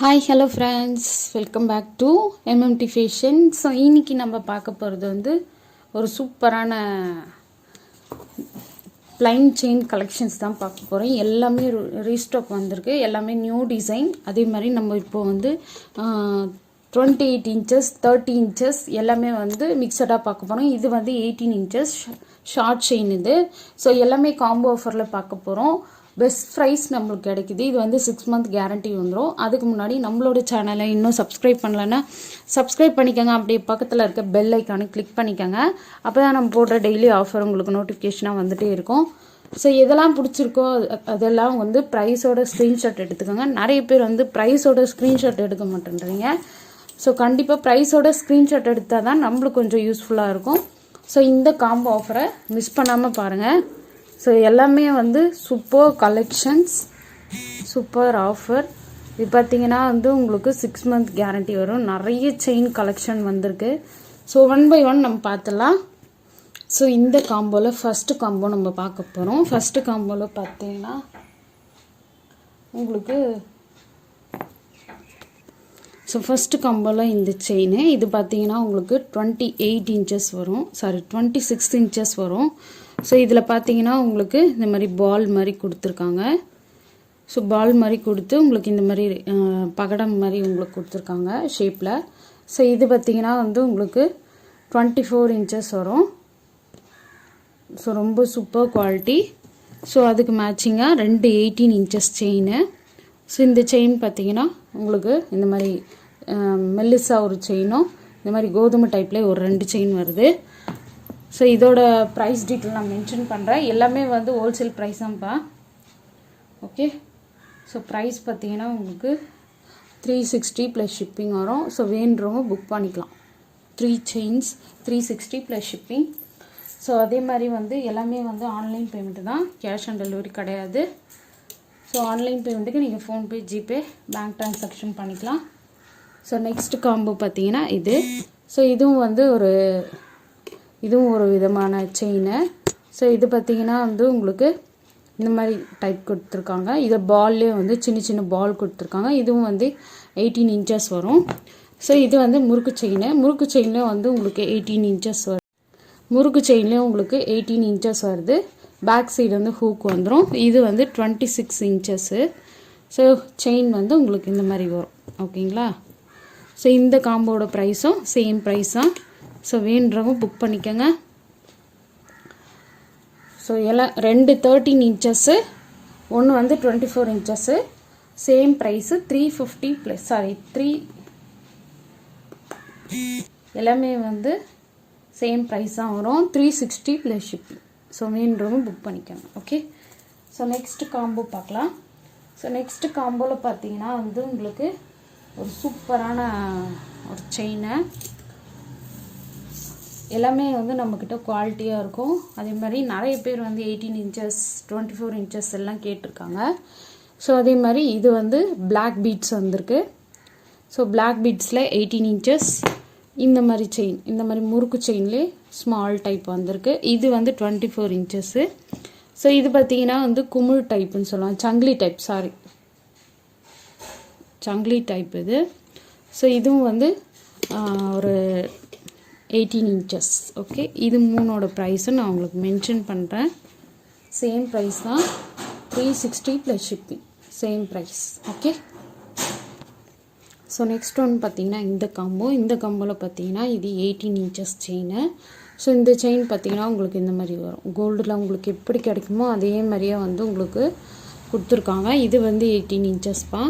Hi hello friends, welcome back to MMT fashion. So இன்றைக்கி நம்ம பார்க்க போகிறது வந்து ஒரு சூப்பரான ப்ளைன் செயின் கலெக்ஷன்ஸ் தான் பார்க்க போகிறோம். எல்லாமே ரீஸ்டாக் வந்திருக்கு, எல்லாமே நியூ டிசைன். அதே மாதிரி நம்ம இப்போ வந்து 28 இன்ச்சஸ் 30 இன்ச்சஸ் எல்லாமே வந்து மிக்சடாக பார்க்க போகிறோம். இது வந்து 18 இன்ச்சஸ் ஷார்ட் செயின் இது. ஸோ எல்லாமே காம்போ ஆஃபரில் பார்க்க போகிறோம். பெஸ்ட் ப்ரைஸ் நம்மளுக்கு கிடைக்குது. இது வந்து 6 மந்த் கேரண்டி வந்துடும். அதுக்கு முன்னாடி நம்மளோட சேனலை இன்னும் சப்ஸ்கிரைப் பண்ணலன்னா சப்ஸ்கிரைப் பண்ணிக்கோங்க. அப்படியே பக்கத்தில் இருக்க பெல் ஐக்கானை கிளிக் பண்ணிக்கோங்க. அப்போ தான் நம்ம போடுற டெய்லி ஆஃபர் உங்களுக்கு நோட்டிஃபிகேஷனாக வந்துகிட்டே இருக்கும். ஸோ எதெல்லாம் பிடிச்சிருக்கோ அதெல்லாம் வந்து ப்ரைஸோட ஸ்க்ரீன்ஷாட் எடுத்துக்கோங்க. நிறைய பேர் வந்து ப்ரைஸோட ஸ்க்ரீன்ஷாட் எடுக்க மாட்டேன்றீங்க. ஸோ கண்டிப்பாக ப்ரைஸோட ஸ்க்ரீன்ஷாட் எடுத்தால் தான் நம்மளுக்கு கொஞ்சம் யூஸ்ஃபுல்லாக இருக்கும். ஸோ இந்த காம்போ ஆஃபரை மிஸ் பண்ணாமல் பாருங்கள். ஸோ எல்லாமே வந்து சூப்பர் கலெக்ஷன்ஸ், சூப்பர் ஆஃபர். இது பார்த்தீங்கன்னா வந்து உங்களுக்கு 6 மந்த் கேரண்டி வரும். நிறைய செயின் கலெக்ஷன் வந்திருக்கு. ஸோ ஒன் பை ஒன் நம்ம பார்த்துலாம். ஸோ இந்த காம்போவில் ஃபஸ்ட்டு காம்போ நம்ம பார்க்க போகிறோம். ஃபஸ்ட்டு காம்போவில் பார்த்தீங்கன்னா உங்களுக்கு ஃபஸ்ட்டு காம்போவில் இந்த செயின் இது பார்த்தீங்கன்னா உங்களுக்கு 28 இன்ச்சஸ் வரும், 26 இன்ச்சஸ் வரும். ஸோ இதில் பார்த்தீங்கன்னா உங்களுக்கு இந்த மாதிரி பால் மாதிரி கொடுத்துருக்காங்க. ஸோ பால் மாதிரி கொடுத்து உங்களுக்கு இந்த மாதிரி பகடம் மாதிரி உங்களுக்கு கொடுத்துருக்காங்க ஷேப்பில். ஸோ இது பார்த்தீங்கன்னா வந்து உங்களுக்கு 24 இன்ச்சஸ் வரும். ஸோ ரொம்ப சூப்பர் குவாலிட்டி. ஸோ அதுக்கு மேட்சிங்காக 2 18 இன்ச்சஸ் செயின். ஸோ இந்த செயின் பார்த்தீங்கன்னா உங்களுக்கு இந்த மாதிரி மெல்லிசா ஒரு செயினும் இந்த மாதிரி கோதுமை டைப்பில் ஒரு 2 செயின் வருது. ஸோ இதோட ப்ரைஸ் டீட்டெயில் நான் மென்ஷன் பண்ணுறேன். எல்லாமே வந்து ஹோல்சேல் ப்ரைஸ் தான்ப்பா. ஓகே. ஸோ ப்ரைஸ் பார்த்தீங்கன்னா உங்களுக்கு 360 ப்ளஸ் ஷிப்பிங் வரும். ஸோ வேணுறவங்க புக் பண்ணிக்கலாம். 3 செயின்ஸ் 360 ப்ளஸ் ஷிப்பிங். ஸோ அதே மாதிரி வந்து எல்லாமே வந்து ஆன்லைன் பேமெண்ட்டு தான், கேஷ் ஆன் டெலிவரி கிடையாது. ஸோ ஆன்லைன் பேமெண்ட்டுக்கு நீங்கள் ஃபோன்பே, ஜிபே, பேங்க் ட்ரான்சாக்ஷன் பண்ணிக்கலாம். ஸோ நெக்ஸ்ட் காம்போ பார்த்தீங்கன்னா இது. ஸோ இதுவும் ஒரு விதமான செயின். ஸோ இது பார்த்தீங்கன்னா வந்து உங்களுக்கு இந்த மாதிரி டைப் கொடுத்துருக்காங்க. இதை பால்லே வந்து சின்ன சின்ன பால் கொடுத்துருக்காங்க. இதுவும் வந்து 18 இன்ச்சஸ் வரும். ஸோ இது வந்து முறுக்கு செயின். முறுக்கு செயின்லேயும் வந்து உங்களுக்கு 18 இன்ச்சஸ் வரும். முறுக்கு செயின்லேயும் உங்களுக்கு 18 இன்ச்சஸ் வருது. பேக் சைடு வந்து ஹூக் வந்துடும். இது வந்து 26 இன்ச்சஸ்ஸு. ஸோ செயின் வந்து உங்களுக்கு இந்த மாதிரி வரும். ஓகேங்களா. ஸோ இந்த காம்போட ப்ரைஸும் சேம் ப்ரைஸ் தான். ஸோ வேணுறவங்க புக் பண்ணிக்கோங்க. ஸோ எல்லாம் 2 13 இன்ச்சஸ்ஸு, ஒன்று வந்து 24 இன்ச்சஸ்ஸு. சேம் ப்ரைஸு 350 ப்ளஸ் 3 எல்லாமே வந்து சேம் ப்ரைஸ் தான் வரும். 360 ப்ளஸ் ஷிப்பிங். ஸோ வேணுறவங்க புக் பண்ணிக்கோங்க. ஓகே. ஸோ நெக்ஸ்ட்டு காம்போ பார்க்கலாம். ஸோ நெக்ஸ்ட்டு காம்போவில் பார்த்தீங்கன்னா வந்து உங்களுக்கு ஒரு சூப்பரான ஒரு செயினை. எல்லாமே வந்து நம்மக்கிட்ட குவாலிட்டியாக இருக்கும். அதே மாதிரி நிறைய பேர் வந்து 18 இன்ச்சஸ் 24 இன்ச்சஸ் எல்லாம் கேட்டிருக்காங்க. ஸோ அதே மாதிரி இது வந்து பிளாக் பீட்ஸ் வந்திருக்கு. ஸோ பிளாக் பீட்ஸில் 18 இன்ச்சஸ் இந்த மாதிரி செயின், இந்த மாதிரி முறுக்கு செயின்லேயே ஸ்மால் டைப் வந்திருக்கு. இது வந்து 24 இன்ச்சஸ்ஸு. ஸோ இது பார்த்தீங்கன்னா வந்து குமிழ் டைப்புன்னு சொல்லுவாங்க, சங்கிலி டைப் இது. ஸோ இதுவும் வந்து ஒரு 18 இன்ச்சஸ். ஓகே. இது மூணோட ப்ரைஸும் நான் உங்களுக்கு மென்ஷன் பண்ணுறேன். சேம் ப்ரைஸ் தான், 360 plus shipping. Same price. Okay. So next one பார்த்தீங்கன்னா இந்த காம்போவில் பார்த்தீங்கன்னா இது 18 இன்ச்சஸ் செயின். ஸோ இந்த செயின் பார்த்தீங்கன்னா உங்களுக்கு இந்த மாதிரி வரும். கோல்டில் உங்களுக்கு எப்படி கிடைக்குமோ அதே மாதிரியே வந்து உங்களுக்கு கொடுத்துருக்காங்க. இது வந்து 18 இன்ச்சஸ்ப்பா.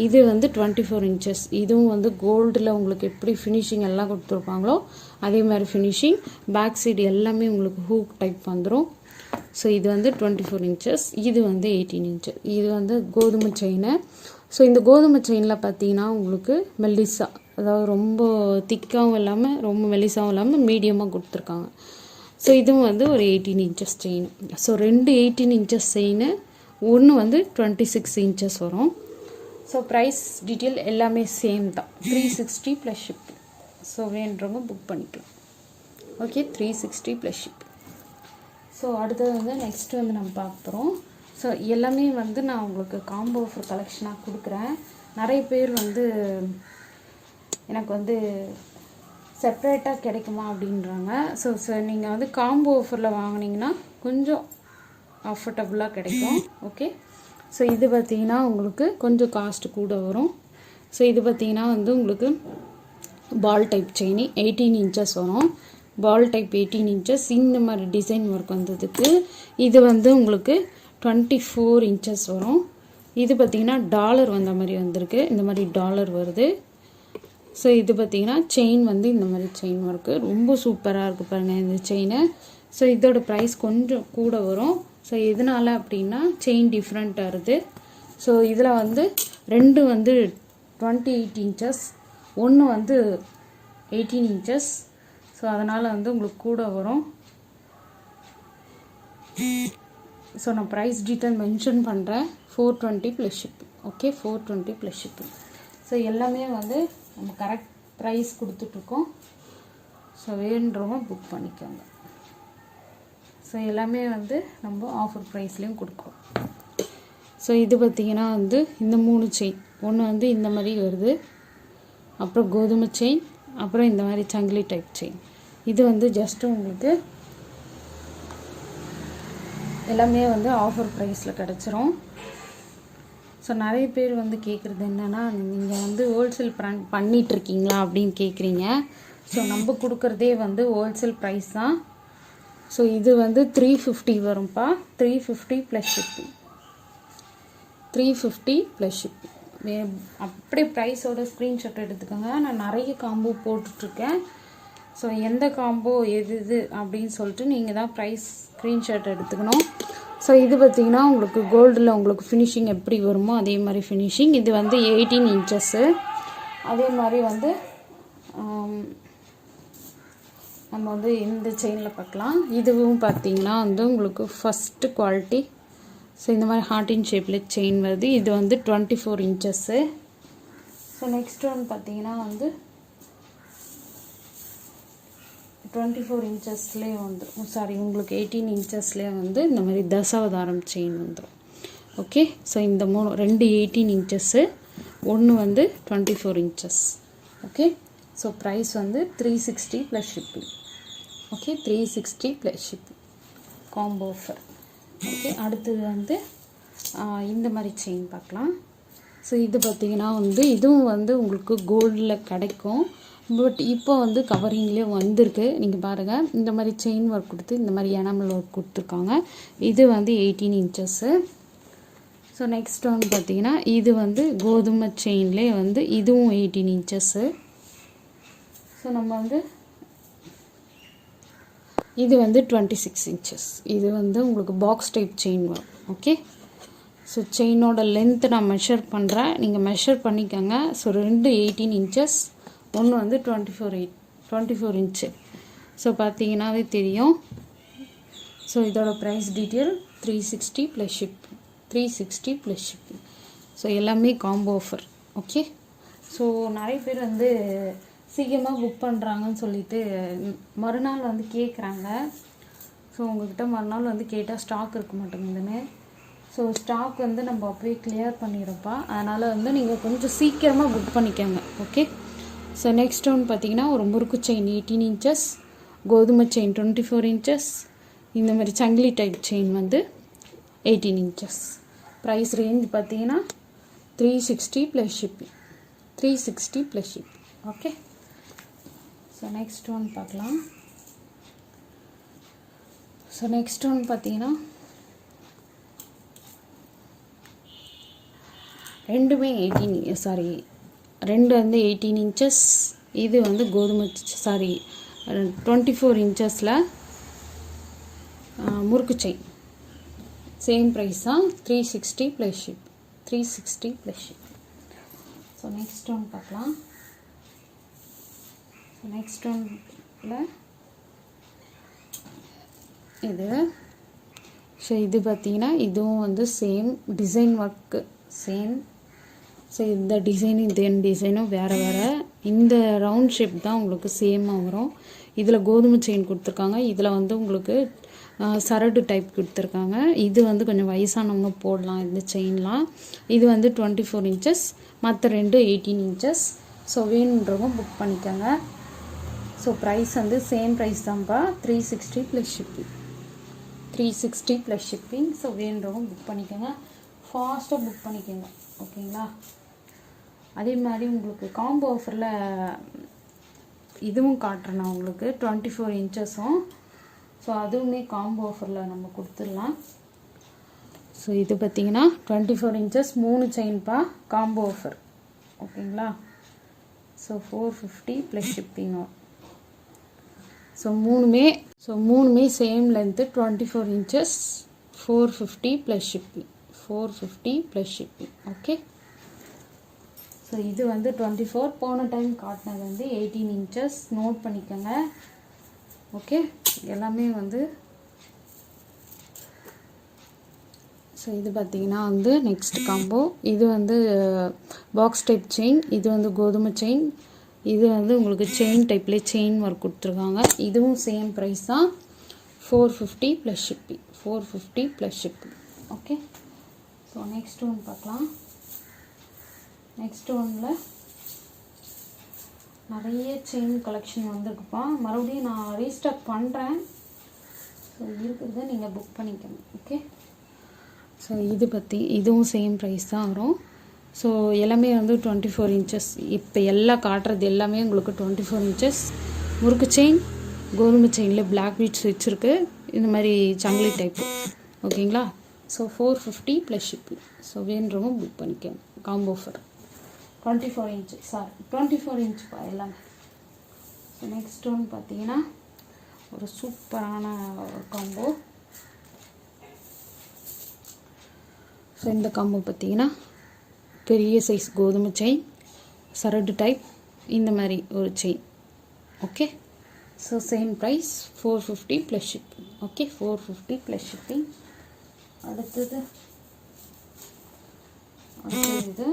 இது வந்து 24 இன்ச்சஸ். இதுவும் வந்து கோல்டில் உங்களுக்கு எப்படி ஃபினிஷிங் எல்லாம் கொடுத்துருப்பாங்களோ அதே மாதிரி ஃபினிஷிங். பேக் சைடு எல்லாமே உங்களுக்கு ஹூக் டைப் வந்துடும். ஸோ இது வந்து 24 இன்ச்சஸ். இது வந்து 18 இன்ச்சஸ். இது வந்து கோதுமை செயின். ஸோ இந்த கோதுமை செயினில் பார்த்தீங்கன்னா உங்களுக்கு மெல்லிசா, அதாவது ரொம்ப திக்காகவும் இல்லாமல் ரொம்ப மெல்லிசாவும் இல்லாமல் மீடியமாக கொடுத்துருக்காங்க. ஸோ இதுவும் வந்து ஒரு 18 inches chain. So 2 18 inches chain, ஒன்று வந்து 26 இன்ச்சஸ் வரும். ஸோ ப்ரைஸ் டீட்டெயில் எல்லாமே சேம் தான், 360 ப்ளஸ் ஷிப்பிங். ஸோ வேணுறவங்க புக் பண்ணிக்கலாம். ஓகே. 360 plus shipping. ஸோ அடுத்தது வந்து நெக்ஸ்ட் வந்து நம்ம பார்க்க போகிறோம். ஸோ எல்லாமே வந்து நான் உங்களுக்கு காம்போ ஆஃபர் கலெக்ஷனாக கொடுக்குறேன். நிறைய பேர் வந்து எனக்கு வந்து செப்ரேட்டாக கிடைக்குமா அப்படின்றாங்க. ஸோ நீங்கள் வந்து காம்போ ஆஃபரில் வாங்கினீங்கன்னா கொஞ்சம் அஃபோர்டபுளாக கிடைக்கும். ஓகே, ஸோ இது பார்த்திங்கன்னா உங்களுக்கு கொஞ்சம் காஸ்ட் கூட வரும். ஸோ இது பார்த்திங்கன்னா வந்து உங்களுக்கு பால் டைப் செயின் 18 இன்ச்சஸ் வரும். பால் டைப் 18 இன்ச்சஸ் இந்த மாதிரி டிசைன் ஒர்க் வந்ததுக்கு இது வந்து உங்களுக்கு 24 இன்ச்சஸ் வரும். இது பார்த்திங்கன்னா டாலர் வந்த மாதிரி வந்திருக்கு. இந்த மாதிரி டாலர் வருது. ஸோ இது பார்த்திங்கன்னா செயின் வந்து இந்த மாதிரி செயின் ஒர்க்கு ரொம்ப சூப்பராக இருக்குது பாருங்கள் இந்த செயினை. ஸோ இதோட ப்ரைஸ் கொஞ்சம் கூட வரும். ஸோ எதனால் அப்படின்னா செயின் டிஃப்ரெண்ட்டாக இருக்குது. ஸோ இதில் வந்து ரெண்டு வந்து 28 இன்ச்சஸ், ஒன்று வந்து 18 இன்ச்சஸ். ஸோ அதனால் வந்து உங்களுக்கு கூட வரும். ஸோ நான் ப்ரைஸ் டீட்டெயில் மென்ஷன் பண்ணுறேன். 420 plus shipping. Okay, 420 plus shipping. So எல்லாமே வந்து நம்ம கரெக்ட் ப்ரைஸ் கொடுத்துட்ருக்கோம். ஸோ வேணுன்றவங்க புக் பண்ணிக்கோங்க. ஸோ எல்லாமே வந்து நம்ம ஆஃபர் ப்ரைஸ்லேயும் கொடுக்குறோம். ஸோ இது பார்த்திங்கன்னா வந்து இந்த 3 செயின், ஒன்று வந்து இந்த மாதிரி வருது, அப்புறம் கோதுமை செயின், அப்புறம் இந்த மாதிரி சங்கிலி டைப் செயின். இது வந்து ஜஸ்ட்டு உங்களுக்கு எல்லாமே வந்து ஆஃபர் ப்ரைஸில் கிடச்சிரும். ஸோ நிறைய பேர் வந்து கேட்குறது என்னென்னா, நீங்கள் வந்து ஹோல்சேல் பண்ணிகிட்ருக்கீங்களா அப்படின்னு கேட்குறீங்க. ஸோ நம்ம கொடுக்குறதே வந்து ஹோல்சேல் ப்ரைஸ் தான். ஸோ இது வந்து 350 வரும்ப்பா. 350 ப்ளஸ் ஷிப்பிங். 350 plus shipping. அப்படியே ப்ரைஸோட ஸ்க்ரீன்ஷாட் எடுத்துக்கோங்க. நான் நிறைய காம்போ போட்டுட்ருக்கேன். ஸோ எந்த காம்போ எது அப்படின்னு சொல்லிட்டு நீங்கள் தான் ப்ரைஸ் ஸ்க்ரீன்ஷாட் எடுத்துக்கணும். ஸோ இது பார்த்திங்கன்னா உங்களுக்கு கோல்டில் உங்களுக்கு ஃபினிஷிங் எப்படி வருமோ அதே மாதிரி ஃபினிஷிங். இது வந்து 18 இன்ச்சஸ்ஸு. அதே மாதிரி வந்து நம்ம வந்து இந்த செயினில் பார்க்கலாம். இதுவும் பார்த்திங்கன்னா வந்து உங்களுக்கு ஃபஸ்ட்டு குவாலிட்டி. ஸோ இந்த மாதிரி ஹார்ட்டின் ஷேப்பில் செயின் வருது. இது வந்து 24 இன்ச்சஸ்ஸு. ஸோ நெக்ஸ்ட் ஒன் பார்த்திங்கன்னா வந்து 24 இன்ச்சஸ்லேயே வந்துடும். சாரி, உங்களுக்கு 18 இன்ச்சஸ்லேயே வந்து இந்த மாதிரி தசாவதாரம் செயின் வந்துடும். ஓகே, ஸோ இந்த 2 18 இன்ச்சஸ்ஸு, ஒன்று வந்து 24 இன்ச்சஸ். ஓகே, ஸோ ப்ரைஸ் வந்து 360 plus shipping. Okay, 360 plus shipping combo offer. Okay, அடுத்தது வந்து இந்த மாதிரி செயின் பார்க்கலாம். ஸோ இது பார்த்திங்கன்னா வந்து இதுவும் வந்து உங்களுக்கு கோல்டில் கிடைக்கும். பட் இப்போ வந்து கவரிங்லேயே வந்திருக்கு. நீங்கள் பாருங்கள், இந்த மாதிரி செயின் ஒர்க் கொடுத்து இந்த மாதிரி எனாமல் ஒர்க் கொடுத்துருக்காங்க. இது வந்து 18 இன்ச்சஸ்ஸு. ஸோ நெக்ஸ்ட் ஒன்று பார்த்திங்கன்னா இது வந்து கோதுமை செயின்லேயே வந்து இதுவும் 18 இன்ச்சஸ்ஸு. ஸோ நம்ம வந்து இது வந்து 26 இன்ச்சஸ். இது வந்து உங்களுக்கு பாக்ஸ் டைப் செயின் வரும். ஓகே, ஸோ செயினோட லென்த்து நான் மெஷர் பண்ணுறேன், நீங்கள் மெஷர் பண்ணிக்கோங்க. ஸோ 2 18 இன்ச்சஸ், ஒன்று வந்து 24 இன்ச்சு. ஸோ பார்த்தீங்கன்னாவே தெரியும். ஸோ இதோட price detail 360 plus shipping. 360 plus shipping. So எல்லாமே காம்போ ஆஃபர். ஓகே, ஸோ நிறைய பேர் வந்து சீக்கிரமாக புக் பண்ணுறாங்கன்னு சொல்லிட்டு மறுநாள் வந்து கேட்குறாங்க. ஸோ உங்கள்கிட்ட மறுநாள் வந்து கேட்டால் ஸ்டாக் இருக்க மாட்டேங்குதுன்னு. ஸோ ஸ்டாக் வந்து நம்ம அப்படியே கிளியர் பண்ணிடுறப்பா. அதனால் வந்து நீங்கள் கொஞ்சம் சீக்கிரமாக புக் பண்ணிக்கோங்க. ஓகே, ஸோ நெக்ஸ்ட் ஒன்று பார்த்தீங்கன்னா ஒரு முறுக்கு செயின் 18 இன்ச்சஸ், கோதுமை செயின் 24 இன்ச்சஸ், இந்த மாதிரி சங்கிலி டைப் செயின் வந்து 18 இன்ச்சஸ். ப்ரைஸ் ரேஞ்ச் பார்த்தீங்கன்னா 360 plus shipping. 360 plus shipping. Okay, so next one பார்க்கலாம். ஸோ நெக்ஸ்ட் ஒன் பார்த்தீங்கன்னா ரெண்டுமே 2 வந்து 18 இன்ச்சஸ். இது வந்து கோதுமை 24 இன்ச்சஸில் முறுக்கு செயின். சேம் ப்ரைஸ் தான், 360 plus ship. 360 plus ship. So next one பார்க்கலாம். நெக்ஸ்ட் ஒன்ல இது. ஸோ இது பார்த்தீங்கன்னா இதுவும் வந்து same design work same. So இந்த டிசைனும் வேறு வேறு. இந்த ரவுண்ட் ஷேப் தான் உங்களுக்கு சேமாக வரும். இதில் கோதுமை செயின் கொடுத்துருக்காங்க. இதில் வந்து உங்களுக்கு சரடு டைப் கொடுத்துருக்காங்க. இது வந்து கொஞ்சம் வயசானவங்க போடலாம் இந்த செயின்லாம். இது வந்து 24 இன்ச்சஸ், மற்ற ரெண்டு 18 இன்ச்சஸ். ஸோ வேணுன்றவங்க புக் பண்ணிக்கோங்க. ஸோ ப்ரைஸ் வந்து சேம் ப்ரைஸ் தான்ப்பா, 360 plus shipping. 360 plus shipping. So வேணுன்றவங்க புக் பண்ணிக்கோங்க, ஃபாஸ்ட்டாக புக் பண்ணிக்கோங்க. ஓகேங்களா? அதே மாதிரி உங்களுக்கு காம்போ ஆஃபரில் இதுவும் காட்டுறேன் நான் உங்களுக்கு, 24 இன்ச்சஸும். ஸோ அதுவுமே காம்போ ஆஃபரில் நம்ம கொடுத்துடலாம். ஸோ இது பார்த்திங்கன்னா 24 இன்ச்சஸ் 3 செயின்ப்பா, காம்போ ஆஃபர். ஓகேங்களா? So 450 plus shipping. ஸோ மூணுமே same length 24 inches, 450 plus shipping. 450 plus shipping. Okay. So இது வந்து 24, போன டைம் காட்டினது வந்து 18 இன்ச்சஸ். நோட் பண்ணிக்கோங்க. ஓகே, எல்லாமே வந்து. ஸோ இது பார்த்திங்கன்னா வந்து நெக்ஸ்ட் காம்போ. இது வந்து பாக்ஸ் டைப் செயின், இது வந்து கோதுமை செயின், இது வந்து உங்களுக்கு செயின் டைப்லேயே செயின் ஒர்க் கொடுத்துருக்காங்க. இதுவும் சேம் ப்ரைஸ் தான், 450 plus shipping. 450 plus shipping. Okay. So next one பார்க்கலாம். நெக்ஸ்ட் ஒன்னில் நிறைய செயின் கலெக்ஷன் வந்திருக்குப்பா. மறுபடியும் நான் ரீஸ்டாக் பண்ணுறேன். ஸோ இருக்கிறத நீங்கள் புக் பண்ணிக்கோங்க. ஓகே. ஸோ இது பற்றி இதுவும் சேம் ப்ரைஸ் தான் வரும். ஸோ எல்லாமே வந்து 24 இன்ச்சஸ். இப்போ எல்லாம் காட்டுறது எல்லாமே உங்களுக்கு 24 இன்ச்சஸ். முறுக்கு செயின், கோதுமை செயினில் பிளாக் பீட்ஸ் வச்சுருக்கு, இந்த மாதிரி சங்கிலி டைப்பு. ஓகேங்களா? So 450 plus shipping. ஸோ வேணுறவங்க புக் பண்ணிக்கோங்க, காம்போ ஆஃபர். 24 இன்ச்சு, சாரி 24 இன்ச்சுப்பா எல்லாமே. ஸோ நெக்ஸ்ட் ஒன்று பார்த்தீங்கன்னா ஒரு சூப்பரான காம்போ. ஸோ இந்த காம்போ பார்த்தீங்கன்னா பெரிய சைஸ் கோதுமை செயின், சரடு டைப், இந்த மாதிரி ஒரு chain. Okay. So same price 450 plus shipping. Okay, 450 plus shipping. அடுத்தது இது.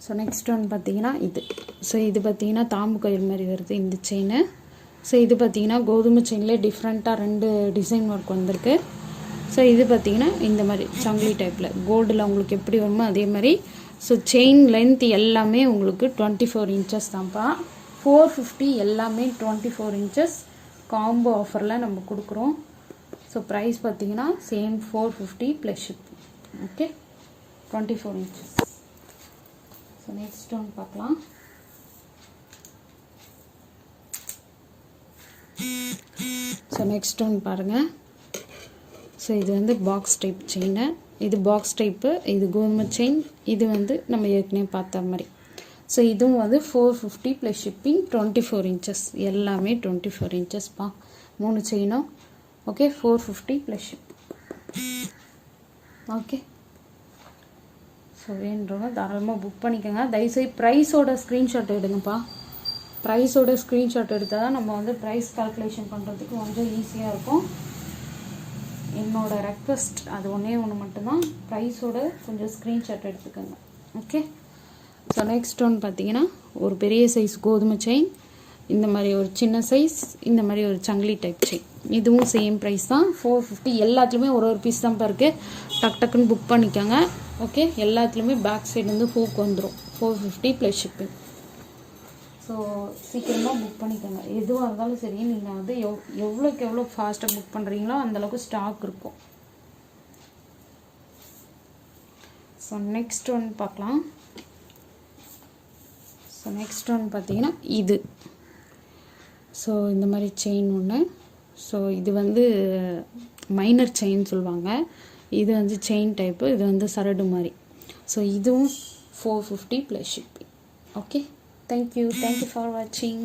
ஸோ நெக்ஸ்ட் ஒன் பார்த்தீங்கன்னா இது. ஸோ இது பார்த்தீங்கன்னா தாம்பு கயிறு மாதிரி வருது இந்த செயின். ஸோ இது பார்த்தீங்கன்னா கோதுமை செயின்லேயே டிஃப்ரெண்ட்டாக 2 டிசைன் ஒர்க் வந்திருக்கு. ஸோ இது பார்த்தீங்கன்னா இந்த மாதிரி சங்கிலி டைப்பில் கோல்டில் உங்களுக்கு எப்படி வருமோ அதே மாதிரி. ஸோ செயின் லென்த் எல்லாமே உங்களுக்கு 24 இன்ச்சஸ் தான்ப்பா. 450 எல்லாமே 24 இன்ச்சஸ் காம்போ ஆஃபரில் நம்ம கொடுக்குறோம். ஸோ ப்ரைஸ் பார்த்தீங்கன்னா same 450 plus shipping. Okay, 24 inches. So next one பார்க்கலாம். ஸோ நெக்ஸ்ட் ஒன் பாருங்கள். ஸோ இது வந்து பாக்ஸ் டைப் செயின். இது பாக்ஸ் டைப்பு, இது கோதுமை செயின், இது வந்து நம்ம ஏற்கனவே பார்த்த மாதிரி. ஸோ இதுவும் வந்து 450 ப்ளஸ் ஷிப்பிங். 24 இன்ச்சஸ் எல்லாமே 24 இன்ச்சஸ்ப்பா, 3 செயினும். Okay, 450 plus shipping. Okay. So வேணுன்றவங்க தாராளமாக புக் பண்ணிக்கோங்க. தயவுசெய்து ப்ரைஸோட ஸ்க்ரீன்ஷாட் எடுங்கப்பா. ப்ரைஸோட ஸ்க்ரீன்ஷாட் எடுத்தால் தான் நம்ம வந்து ப்ரைஸ் கால்குலேஷன் பண்ணுறதுக்கு கொஞ்சம் ஈஸியாக இருக்கும். என்னோட ரெக்வஸ்ட் அது ஒன்றே ஒன்று மட்டும்தான், ப்ரைஸோட கொஞ்சம் ஸ்க்ரீன்ஷாட் எடுத்துக்கோங்க. ஓகே. ஸோ நெக்ஸ்ட் ஒன்று பார்த்தீங்கன்னா ஒரு பெரிய சைஸ் கோதுமை செயின், இந்த மாதிரி ஒரு சின்ன சைஸ், இந்த மாதிரி ஒரு சங்கிலி டைப் செயின். இதுவும் சேம் ப்ரைஸ் தான், 450. எல்லாத்துலேயுமே ஒரு பீஸ் தான் இருக்குது. டக் டக்குன்னு புக் பண்ணிக்கோங்க. ஓகே, எல்லாத்துலேயுமே பேக் சைடு வந்து ஹூக் வந்துடும். 450 ப்ளஸ் ஷிப்பிங். ஸோ சீக்கிரமாக புக் பண்ணிக்கோங்க. எதுவாக இருந்தாலும் சரி, நீங்கள் வந்து எவ்வளோக்கு எவ்வளோ ஃபாஸ்ட்டாக புக் பண்ணுறீங்களோ அந்தளவுக்கு ஸ்டாக் இருக்கும். ஸோ நெக்ஸ்ட் ஒன் பார்க்கலாம். ஸோ நெக்ஸ்ட் ஒன் பார்த்தீங்கன்னா இது. ஸோ இந்த மாதிரி செயின் ஒன்று. ஸோ இது வந்து மைனர் செயின் சொல்லுவாங்க. இது வந்து செயின் டைப்பு, இது வந்து சரடு மாதிரி. ஸோ இதுவும் 450 plus shipping. Okay, thank you for வாட்சிங்.